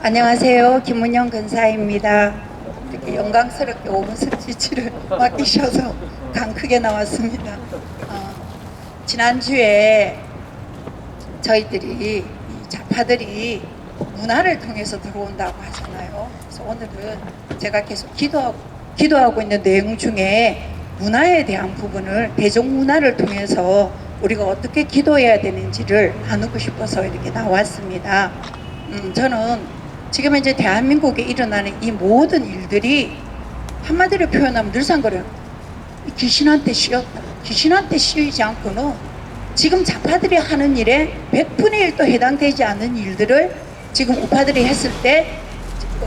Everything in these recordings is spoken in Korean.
안녕하세요. 김은영 근사입니다. 이렇게 영광스럽게 5분 스피치를 맡기셔서 강 크게 나왔습니다. 지난주에 저희들이 이 좌파들이 문화를 통해서 들어온다고 하잖아요. 그래서 오늘은 제가 계속 기도하고 있는 내용 중에 문화에 대한 부분을 대중문화를 통해서 우리가 어떻게 기도해야 되는지를 나누고 싶어서 이렇게 나왔습니다. 저는 지금 이제 대한민국에 일어나는 이 모든 일들이 한마디로 표현하면 늘상거려요. 귀신한테 씌였다. 귀신한테 씌이지 않고는 지금 좌파들이 하는 일에 100분의 1도 해당되지 않는 일들을 지금 우파들이 했을 때,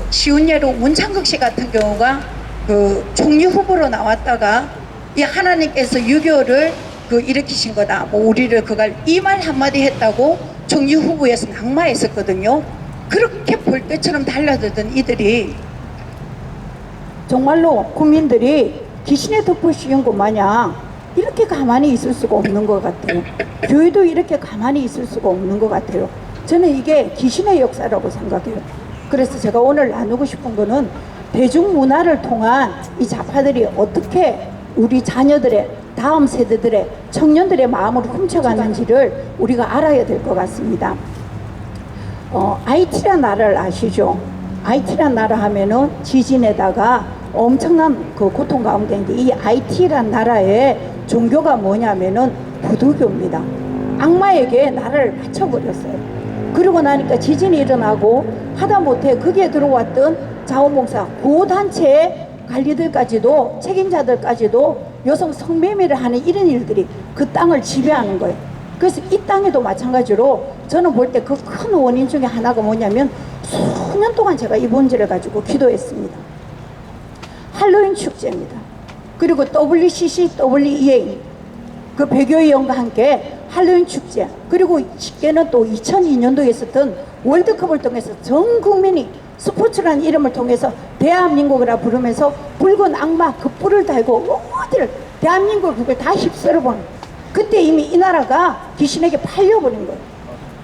쉬운 예로 문창극 씨 같은 경우가 그 총리 후보로 나왔다가 이 하나님께서 유교를 일으키신 거다, 뭐 우리를 그걸 이 말 한마디 했다고 총리 후보에서 낙마했었거든요. 그렇게 볼때처럼 달려들던 이들이 정말로 국민들이 귀신의 덮을 씌운 것 마냥 이렇게 가만히 있을 수가 없는 것 같아요. 교회도 이렇게 가만히 있을 수가 없는 것 같아요. 저는 이게 귀신의 역사라고 생각해요. 그래서 제가 오늘 나누고 싶은 거는 대중문화를 통한 이 좌파들이 어떻게 우리 자녀들의, 다음 세대들의, 청년들의 마음을 훔쳐가는지를 우리가 알아야 될 것 같습니다. IT란 나라를 아시죠? IT란 나라 하면은 지진에다가 엄청난 그 고통 가운데 있는데, 이 IT란 나라의 종교가 뭐냐면은 부두교입니다. 악마에게 나라를 바쳐버렸어요. 그러고 나니까 지진이 일어나고 하다못해 거기에 들어왔던 자원봉사 고단체의 관리들까지도, 책임자들까지도 여성 성매매를 하는 이런 일들이 그 땅을 지배하는 거예요. 그래서 이 땅에도 마찬가지로 저는 볼 때 그 큰 원인 중에 하나가 뭐냐면, 수년 동안 제가 이 문제를 가지고 기도했습니다. 할로윈 축제입니다. 그리고 WCC, WEA 그 배교위원과 함께 할로윈 축제, 그리고 쉽게는 또 2002년도에 있었던 월드컵을 통해서 전 국민이 스포츠라는 이름을 통해서 대한민국이라 부르면서 붉은 악마 그 뿔을 달고 어디를 대한민국을 그걸 다 휩쓸어버린, 그때 이미 이 나라가 귀신에게 팔려버린 거예요.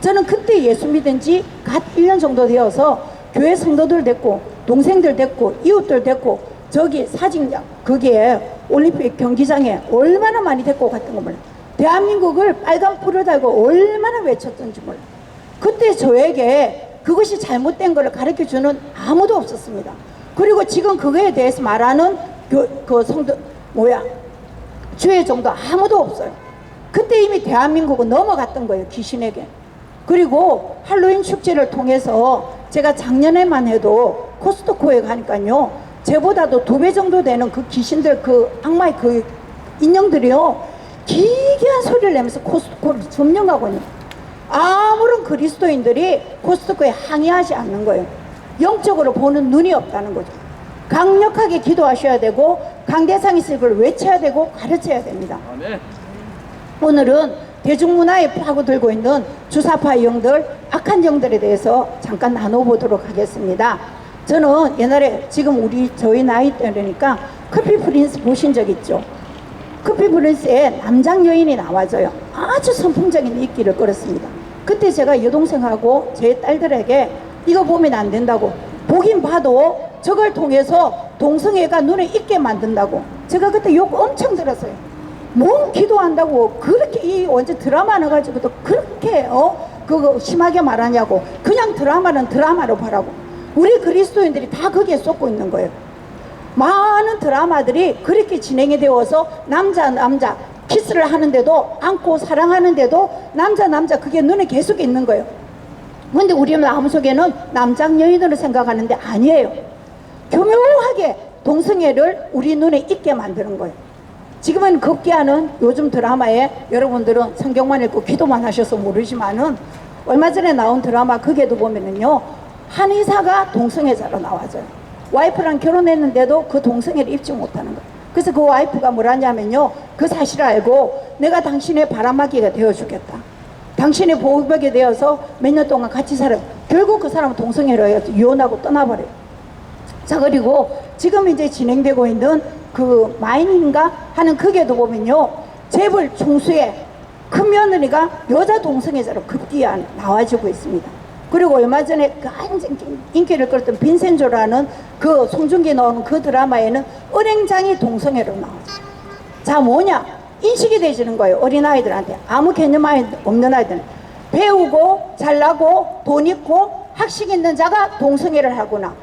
저는 그때 예수 믿은 지 갓 1년 정도 되어서 교회 성도들 됐고, 동생들 됐고, 이웃들 됐고, 저기 사직장 거기에 올림픽 경기장에 얼마나 많이 데리고 갔던 거 몰라요. 대한민국을 빨간 뿔을 달고 얼마나 외쳤던지 몰라요. 그때 저에게 그것이 잘못된 것을 가르쳐주는 아무도 없었습니다. 그리고 지금 그거에 대해서 말하는 그 성도 주의 정도 아무도 없어요. 그때 이미 대한민국은 넘어갔던 거예요, 귀신에게. 그리고 할로윈 축제를 통해서 제가 작년에만 해도 코스트코에 가니까요, 저보다도 2배 정도 되는 그 귀신들, 그 악마의 그 인형들이요, 기괴한 소리를 내면서 코스트코를 점령하거든요. 아무런 그리스도인들이 코스트코에 항의하지 않는 거예요. 영적으로 보는 눈이 없다는 거죠. 강력하게 기도하셔야 되고, 강대상 있을 걸 외쳐야 되고 가르쳐야 됩니다. 오늘은 대중문화에 파고들고 있는 주사파 영들, 악한 영들에 대해서 잠깐 나눠보도록 하겠습니다. 저는 옛날에, 지금 저희 나이 때니까 커피 프린스 보신 적 있죠? 커피 프린스에 남장 여인이 나와줘요. 아주 선풍적인 인기를 끌었습니다. 그때 제가 여동생하고 제 딸들에게 이거 보면 안 된다고, 보긴 봐도 저걸 통해서 동성애가 눈에 익게 만든다고 제가 그때 욕 엄청 들었어요. 뭔 기도한다고 그렇게 이 완전 드라마 넣어가지고도 그렇게 그거 심하게 말하냐고. 그냥 드라마는 드라마로 보라고. 우리 그리스도인들이 다 거기에 쏟고 있는 거예요. 많은 드라마들이 그렇게 진행이 되어서 남자 키스를 하는데도, 안고 사랑하는데도 남자 그게 눈에 계속 있는 거예요. 근데 우리 마음속에는 남장 여인으로 생각하는데 아니에요. 교묘하게 동성애를 우리 눈에 익게 만드는 거예요. 지금은 급기야는 요즘 드라마에, 여러분들은 성경만 읽고 기도만 하셔서 모르지만은 얼마 전에 나온 드라마 거기에도 보면은요, 한 의사가 동성애자로 나와져요. 와이프랑 결혼했는데도 그 동성애를 입지 못하는 거예요. 그래서 그 와이프가 뭐라냐면요, 그 사실을 알고 내가 당신의 바람막이가 되어주겠다, 당신의 보호벽이 되어서 몇 년 동안 같이 살아요. 결국 그 사람은 동성애로 해서 이혼하고 떠나버려요. 자, 그리고 지금 이제 진행되고 있는 그 마인인가 하는 거기에도 보면요, 재벌 총수의 큰 며느리가 여자 동성애자로 급기야 나와주고 있습니다. 그리고 얼마 전에 그 인기를 끌었던 빈센조라는 그 송중기 나오는 그 드라마에는 은행장이 동성애로 나왔어요. 자, 뭐냐? 인식이 되지는 거예요. 어린아이들한테. 아무 개념 없는 아이들은. 배우고 잘나고 돈 있고 학식 있는 자가 동성애를 하구나.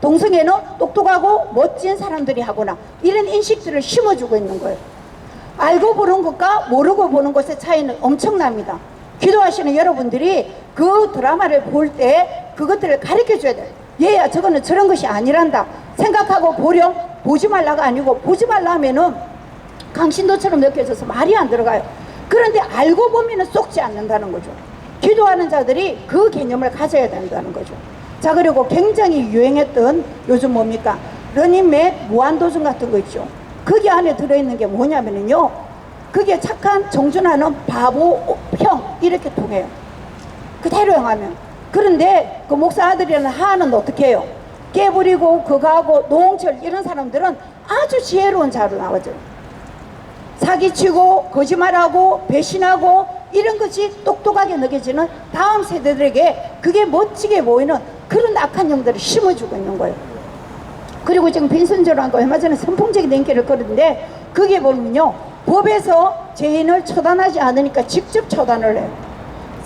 동성애는 똑똑하고 멋진 사람들이 하구나. 이런 인식들을 심어주고 있는 거예요. 알고 보는 것과 모르고 보는 것의 차이는 엄청납니다. 기도하시는 여러분들이 그 드라마를 볼 때 그것들을 가르쳐 줘야 돼요. 얘야, 저거는 저런 것이 아니란다 생각하고 보렴. 보지 말라가 아니고, 보지 말라 하면은 강신도처럼 느껴져서 말이 안 들어가요. 그런데 알고 보면은 쏙지 않는다는 거죠. 기도하는 자들이 그 개념을 가져야 된다는 거죠. 자, 그리고 굉장히 유행했던 요즘 뭡니까? 러닝맨 무한도전 같은 거 있죠. 거기 안에 들어있는 게 뭐냐면요, 그게 착한 정준하는 바보형 이렇게 통해요. 그대로 행하면. 그런데 그 목사 아들이라는 하는 어떻게 해요? 깨부리고 그거하고 노홍철 이런 사람들은 아주 지혜로운 자로 나오죠. 사기치고 거짓말하고 배신하고 이런 것이 똑똑하게 느껴지는 다음 세대들에게 그게 멋지게 보이는 그런 악한 영들을 심어주고 있는 거예요. 그리고 지금 빈센조라는 거 얼마 전에 선풍적인 인기를 끌었는데, 그게 보면요, 법에서 죄인을 처단하지 않으니까 직접 처단을 해요.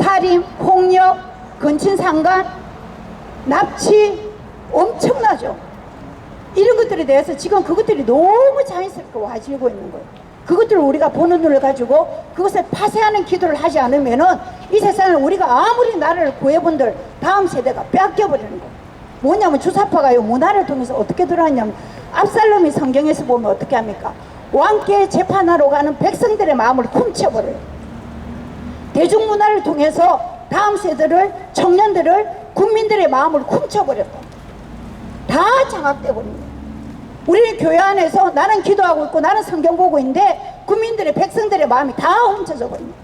살인, 폭력, 근친상간, 납치 엄청나죠. 이런 것들에 대해서 지금 그것들이 너무 자연스럽게 와지고 있는 거예요. 그것들을 우리가 보는 눈을 가지고 그것을 파쇄하는 기도를 하지 않으면은 이 세상을 우리가 아무리 나라를 구해본들 다음 세대가 뺏겨버리는 거예요. 뭐냐면 주사파가요, 문화를 통해서 어떻게 들어왔냐면, 압살롬이 성경에서 보면 어떻게 합니까? 왕께 재판하러 가는 백성들의 마음을 훔쳐버려요. 대중문화를 통해서 다음 세대를, 청년들을, 국민들의 마음을 훔쳐버렸다. 다 장악돼 버립니다. 우리는 교회 안에서 나는 기도하고 있고 나는 성경 보고 있는데 국민들의, 백성들의 마음이 다 훔쳐져 버립니다.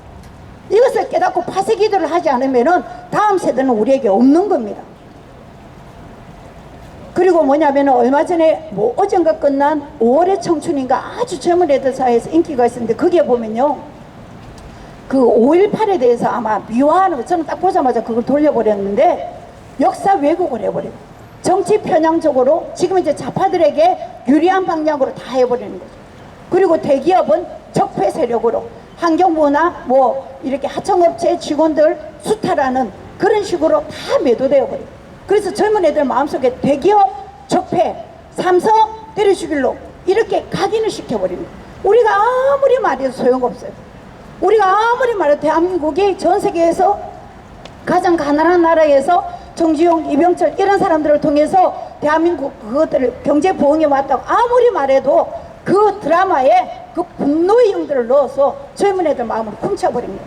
이것을 깨닫고 파쇄 기도를 하지 않으면 다음 세대는 우리에게 없는 겁니다. 그리고 뭐냐면 얼마 전에 어젠가 끝난 5월의 청춘인가 아주 젊은 애들 사이에서 인기가 있었는데, 거기에 보면요, 그 5.18에 대해서 아마 미화하는 거, 저는 딱 보자마자 그걸 돌려버렸는데 역사 왜곡을 해버려요. 정치 편향적으로 지금 이제 좌파들에게 유리한 방향으로 다 해버리는 거죠. 그리고 대기업은 적폐 세력으로 환경부나 이렇게 하청업체 직원들 수탈하는 그런 식으로 다 매도되어 버려요. 그래서 젊은 애들 마음속에 대기업 적폐, 삼성 때려 죽일로 이렇게 각인을 시켜버리는 거예요. 우리가 아무리 말해도 소용없어요. 우리가 아무리 말해도 대한민국이 전 세계에서 가장 가난한 나라에서 정주영, 이병철 이런 사람들을 통해서 대한민국 그것들을 경제 부흥에 왔다고 아무리 말해도 그 드라마에 그 분노의 영들을 넣어서 젊은 애들 마음을 훔쳐버린 거예요.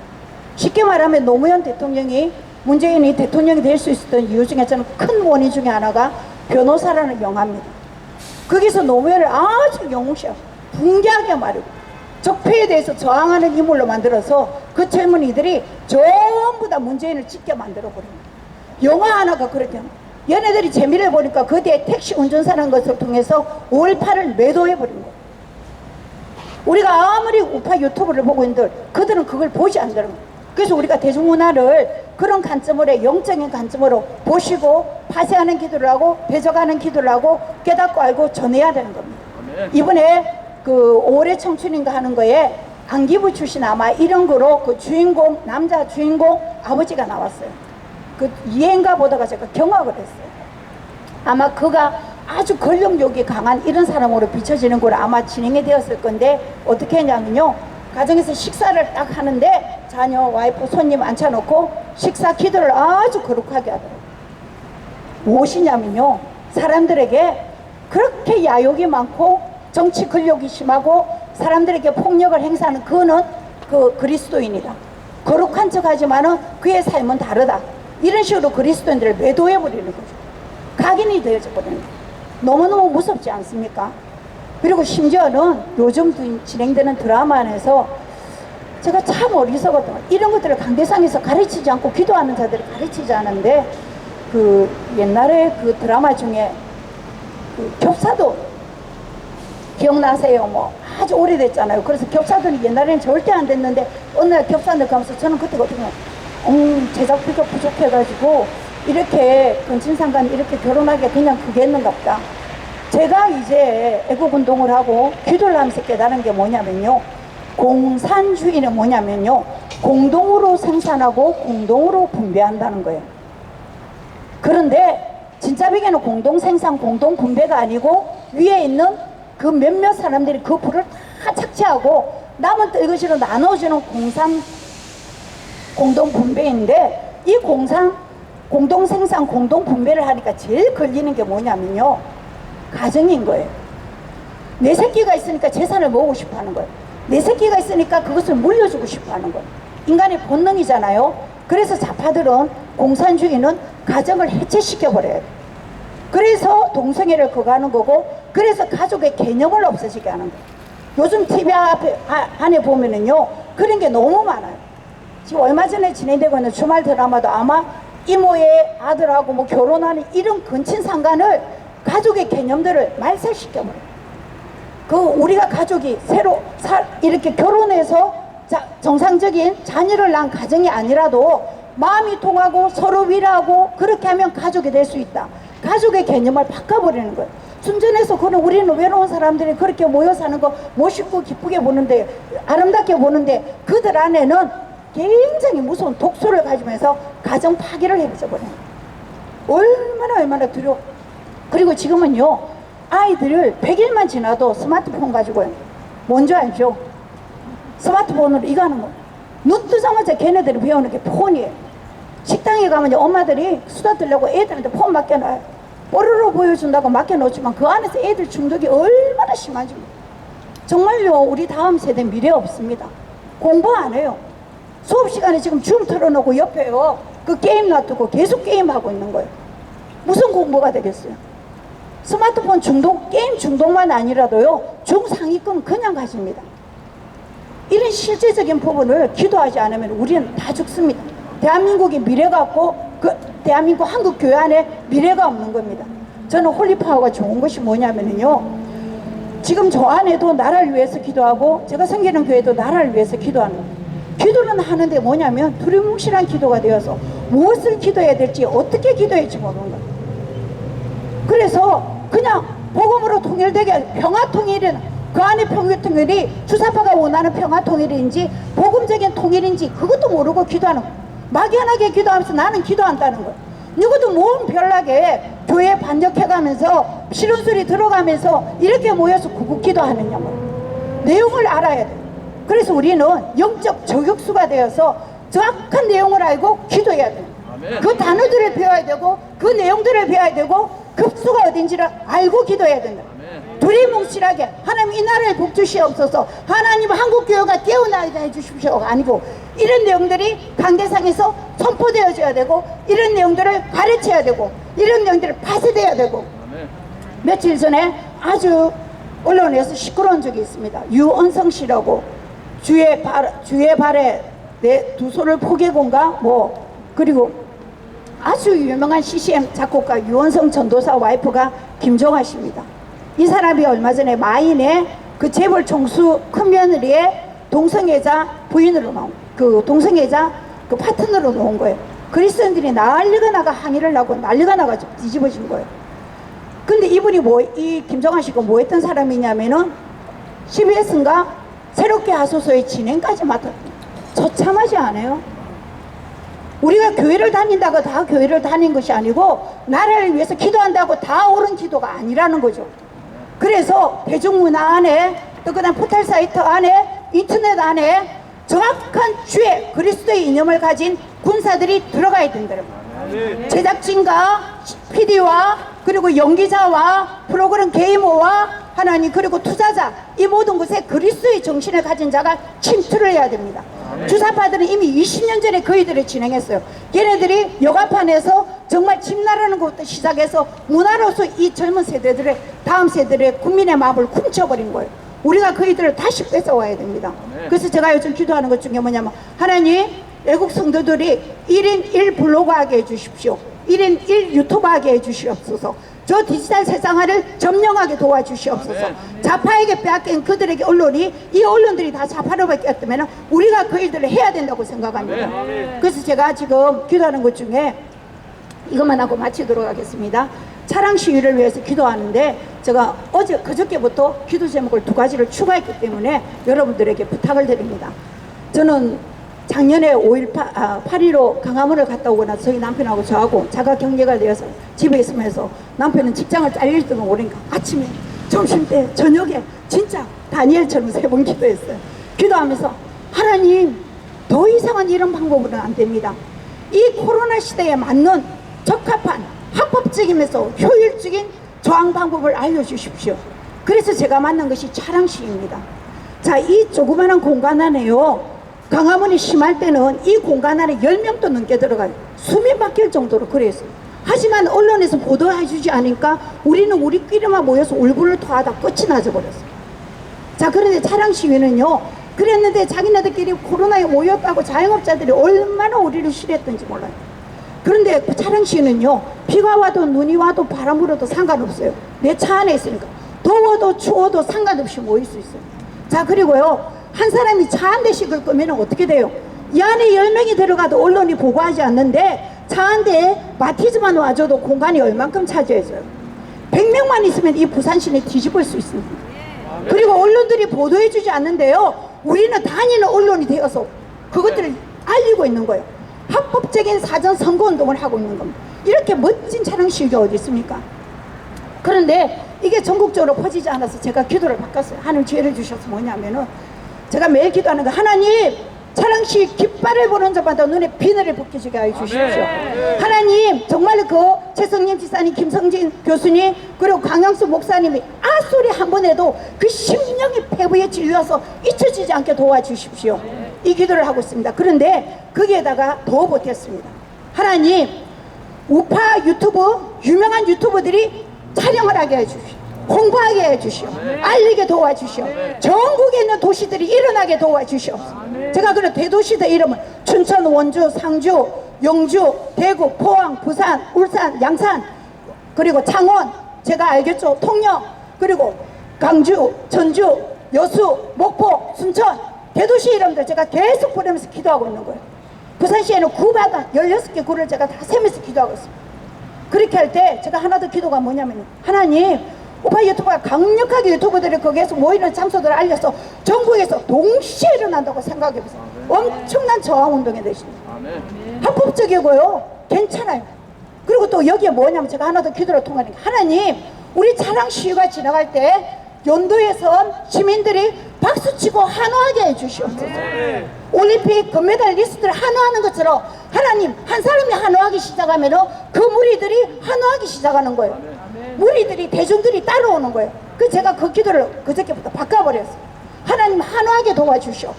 쉽게 말하면 노무현 대통령이, 문재인이 대통령이 될 수 있었던 이유 중에 저는 큰 원인 중에 하나가 변호사라는 영화입니다. 거기서 노무현을 아주 영웅시하고 붕괴하게 말이고 적폐에 대해서 저항하는 인물로 만들어서 그 젊은이들이 전부 다 문재인을 찍게 만들어버립니다. 영화 하나가 그렇게 얘네들이 재미를 보니까 그 뒤에 택시 운전사라는 것을 통해서 5.18을 매도해버린 거예요. 우리가 아무리 우파 유튜브를 보고 있는들 그들은 그걸 보지 않는 거예요. 그래서 우리가 대중문화를 그런 관점으로, 영적인 관점으로 보시고 파쇄하는 기도를 하고 배적하는 기도를 하고 깨닫고 알고 전해야 되는 겁니다. 이번에 그 5월의 청춘인가 하는 거에 안기부 출신 아마 이런 거로 그 주인공, 남자 주인공 아버지가 나왔어요. 그 이해인가 보다가 제가 경악을 했어요. 아마 그가 아주 권력욕이 강한 이런 사람으로 비춰지는 걸 아마 진행이 되었을 건데, 어떻게 했냐면요, 가정에서 식사를 딱 하는데 자녀, 와이프, 손님 앉혀놓고 식사 기도를 아주 거룩하게 하더라고요. 무엇이냐면요, 사람들에게 그렇게 야욕이 많고 정치 근력이 심하고 사람들에게 폭력을 행사하는 그는 그 그리스도인이다. 거룩한 척 하지만은 그의 삶은 다르다. 이런 식으로 그리스도인들을 매도해버리는 거죠. 각인이 되어져 버리는 거죠. 너무너무 무섭지 않습니까? 그리고 심지어는 요즘 진행되는 드라마 안에서 제가 참 어리석었던, 이런 것들을 강대상에서 가르치지 않고 기도하는 자들이 가르치지 않은데, 그 옛날에 그 드라마 중에 그 겹사도 기억나세요? 아주 오래됐잖아요. 그래서 겹사도는 옛날에는 절대 안 됐는데 어느 날 겹사도 가면서 저는 그때가 어떻게 제작비가 부족해가지고 이렇게 근친상간 이렇게 결혼하게 그냥 그겠는가 보다. 제가 이제 애국운동을 하고 기도를 하면서 깨달은 게 뭐냐면요, 공산주의는 뭐냐면요, 공동으로 생산하고 공동으로 분배한다는 거예요. 그런데 진짜 베개는 공동생산 공동분배가 아니고 위에 있는 그 몇몇 사람들이 그 부를 다 착취하고 남은 이것으로 나눠주는 공동분배인데, 이 공동생산 공동분배를 하니까 제일 걸리는 게 뭐냐면요, 가정인 거예요. 내 새끼가 있으니까 재산을 모으고 싶어 하는 거예요. 내 새끼가 있으니까 그것을 물려주고 싶어 하는 거예요. 인간의 본능이잖아요. 그래서 좌파들은 공산주의는 가정을 해체시켜버려요. 그래서 동성애를 거부하는 거고, 그래서 가족의 개념을 없어지게 하는 거예요. 요즘 TV 안에 보면은요, 그런 게 너무 많아요. 지금 얼마 전에 진행되고 있는 주말 드라마도 아마 이모의 아들하고 뭐 결혼하는 이런 근친상간을 가족의 개념들을 말살시켜버려요. 우리가 가족이 새로 이렇게 결혼해서 정상적인 자녀를 낳은 가정이 아니라도 마음이 통하고 서로 위로하고 그렇게 하면 가족이 될 수 있다. 가족의 개념을 바꿔버리는 거예요. 순전해서 그런 우리는 외로운 사람들이 그렇게 모여 사는 거 멋있고 기쁘게 보는데, 아름답게 보는데, 그들 안에는 굉장히 무서운 독소를 가지면서 가정 파괴를 해버려요. 얼마나 두려워. 그리고 지금은요, 아이들을 100일만 지나도 스마트폰 가지고요, 뭔지 알죠? 스마트폰으로 이거 하는 거. 눈 뜨자마자 걔네들이 배우는 게 폰이에요. 식당에 가면 엄마들이 수다 들려고 애들한테 폰 맡겨놔요. 뽀로로 보여준다고 맡겨놓지만 그 안에서 애들 중독이 얼마나 심한지. 정말요, 우리 다음 세대 미래 없습니다. 공부 안 해요. 수업 시간에 지금 줌 틀어놓고 옆에요, 그 게임 놔두고 계속 게임하고 있는 거예요. 무슨 공부가 되겠어요? 스마트폰 중독, 게임 중독만 아니라도요, 중상위권 그냥 가십니다. 이런 실제적인 부분을 기도하지 않으면 우리는 다 죽습니다. 대한민국의 미래가 없고, 대한민국 한국 교회 안에 미래가 없는 겁니다. 저는 홀리파워가 좋은 것이 뭐냐면요, 지금 저 안에도 나라를 위해서 기도하고, 제가 섬기는 교회도 나라를 위해서 기도하는 거예요. 기도는 하는데 뭐냐면 두리뭉실한 기도가 되어서 무엇을 기도해야 될지, 어떻게 기도해야 할지 모르는 거예요. 그래서 그냥 복음으로 통일되게, 평화통일은 그 안에 평화통일이 주사파가 원하는 평화통일인지 복음적인 통일인지 그것도 모르고 기도하는 거예요. 막연하게 기도하면서 나는 기도한다는 거예요. 누구도 모험 별나게 교회에 반역해가면서 싫은 소리 들어가면서 이렇게 모여서 구국 기도하느냐고. 내용을 알아야 돼요. 그래서 우리는 영적 저격수가 되어서 정확한 내용을 알고 기도해야 돼요. 그 단어들을 배워야 되고, 그 내용들을 배워야 되고, 급수가 어딘지를 알고 기도해야 된다. 두리뭉실하게 하나님 이 나라에 복 주시옵소서, 하나님 한국교회가 깨어나게 해주십시오가 아니고, 이런 내용들이 강대상에서 선포되어져야 되고, 이런 내용들을 가르쳐야 되고, 이런 내용들을 파쇄돼야 되고. 며칠 전에 아주 언론에서 시끄러운 적이 있습니다. 유언성 씨라고, 주의 발에 내 두 손을 포개곤가 그리고 아주 유명한 CCM 작곡가 유언성 전도사 와이프가 김종아 씨입니다. 이 사람이 얼마 전에 마인의 그 재벌 총수 큰며느리의 동성애자 부인으로 나온, 그 동성애자 그 파트너로 나온 거예요. 그리스도인들이 난리가 나가 항의를 하고 난리가 나가지고 뒤집어진 거예요. 근데 이분이 이 김종아 씨가 뭐 했던 사람이냐면은 CBS인가 새롭게 하소서의 진행까지 맡았대요. 처참하지 않아요? 우리가 교회를 다닌다고 다 교회를 다닌 것이 아니고, 나라를 위해서 기도한다고 다 옳은 기도가 아니라는 거죠. 그래서 대중문화 안에, 또 그다음 포털 사이트 안에, 인터넷 안에 정확한 주의 그리스도의 이념을 가진 군사들이 들어가야 된다는 거예요. 제작진과 PD와 그리고 연기자와 프로그램 게이머와 하나님 그리고 투자자, 이 모든 곳에 그리스도의 정신을 가진 자가 침투를 해야 됩니다. 주사파들은 이미 20년 전에 그이들을 진행했어요. 걔네들이 여가판에서 정말 집나라는 것부터 시작해서 문화로서 이 젊은 세대들의, 다음 세대들의 국민의 마음을 훔쳐버린 거예요. 우리가 그이들을 다시 뺏어와야 됩니다. 그래서 제가 요즘 기도하는 것 중에 뭐냐면, 하나님 외국 성도들이 1인 1 블로그 하게 해주십시오. 1인 1 유튜브 하게 해주시옵소서. 저 디지털 세상화를 점령하게 도와주시옵소서. 좌파에게 빼앗긴 그들에게 언론이, 이 언론들이 다 좌파로 바뀌었다면 우리가 그 일들을 해야 된다고 생각합니다. 그래서 제가 지금 기도하는 것 중에 이것만 하고 마치도록 하겠습니다. 차량 시위를 위해서 기도하는데 제가 그저께부터 기도 제목을 2가지를 추가했기 때문에 여러분들에게 부탁을 드립니다. 저는 작년에 8.15 강화문을 갔다 오고 나서 저희 남편하고 저하고 자가 격리가 되어서 집에 있으면서 남편은 직장을 잘릴 때가 오니까 아침에 점심때 저녁에 진짜 다니엘처럼 3번 기도했어요. 기도하면서 하나님, 더 이상은 이런 방법으로는 안 됩니다. 이 코로나 시대에 맞는 적합한 합법적이면서 효율적인 저항 방법을 알려주십시오. 그래서 제가 만난 것이 차량 시위입니다. 자, 이 조그마한 공간 안에요, 강화문이 심할 때는 이 공간 안에 10명도 넘게 들어가요. 숨이 막힐 정도로 그랬어요. 하지만 언론에서 보도해주지 않으니까 우리는 우리끼리만 모여서 울분을 토하다 끝이 나져버렸어요. 자, 그런데 차량 시위는요, 그랬는데 자기네들끼리 코로나에 모였다고 자영업자들이 얼마나 우리를 싫어했던지 몰라요. 그런데 그 차량 시위는요, 비가 와도 눈이 와도 바람 불어도 상관없어요. 내 차 안에 있으니까. 더워도 추워도 상관없이 모일 수 있어요. 자, 그리고요, 한 사람이 차 한 대씩 을 거면 어떻게 돼요? 이 안에 10명이 들어가도 언론이 보고하지 않는데 차 한 대에 마티즈만 와줘도 공간이 얼만큼 차지해져요. 100명만 있으면 이 부산시내 뒤집을 수 있습니다. 그리고 언론들이 보도해주지 않는데요, 우리는 다니는 언론이 되어서 그것들을 알리고 있는 거예요. 합법적인 사전 선거운동을 하고 있는 겁니다. 이렇게 멋진 차량 시위가 어디 있습니까? 그런데 이게 전국적으로 퍼지지 않아서 제가 기도를 바꿨어요. 하나님 지혜를 주셔서 뭐냐면은, 제가 매일 기도하는 거, 하나님, 차량 시위 깃발을 보는 자마다 눈에 비늘을 벗기시게 해주십시오. 하나님, 정말 그 최성님 지사님, 김성진 교수님, 그리고 강영수 목사님이 소리 한 번 해도 그 심령이 폐부에 질려서 잊혀지지 않게 도와주십시오. 이 기도를 하고 있습니다. 그런데 거기에다가 더 보탰습니다. 하나님, 우파 유튜브, 유명한 유튜버들이 촬영을 하게 해주십시오. 홍보하게 해주시오. 알리게 도와주시오. 전국에 있는 도시들이 일어나게 도와주시오. 제가 그런 대도시들 이름은 춘천, 원주, 상주, 영주, 대구, 포항, 부산, 울산, 양산, 그리고 창원, 제가 알겠죠, 통영, 그리고 강주, 전주, 여수, 목포, 순천, 대도시 이름들 제가 계속 보내면서 기도하고 있는 거예요. 부산시에는 구마다 16개 구를 제가 다 세면서 기도하고 있습니다. 그렇게 할 때 제가 하나 더 기도가 뭐냐면, 하나님, 우파 유튜버가 강력하게 유튜버들이 거기에서 모이는 장소들을 알려서 전국에서 동시에 일어난다고 생각해보세요. 엄청난 저항운동이 되십니다. 합법적이고요, 괜찮아요. 그리고 또 여기에 뭐냐면, 제가 하나 더 기도를 통하니까, 하나님, 우리 차량 시위가 지나갈 때 연도에서 시민들이 박수치고 환호하게 해주시옵소서. 올림픽 금메달 리스트를 환호하는 것처럼 하나님, 한 사람이 환호하기 시작하면 그 무리들이 환호하기 시작하는 거예요. 무리들이, 대중들이 따라오는 거예요. 그 제가 그 기도를 그저께부터 바꿔버렸어요. 하나님, 환호하게 도와주시오.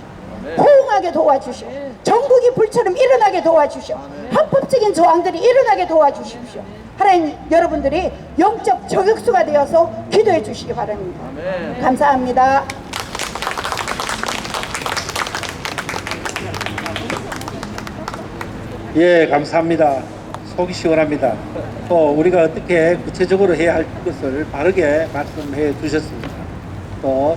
호응하게 도와주시오. 전국이 불처럼 일어나게 도와주시오. 합법적인 저항들이 일어나게 도와주십시오. 하나님, 여러분들이 영적 저격수가 되어서 기도해 주시기 바랍니다. 감사합니다. 예, 감사합니다. 속이 시원합니다. 또 우리가 어떻게 구체적으로 해야 할 것을 바르게 말씀해 주셨습니다. 또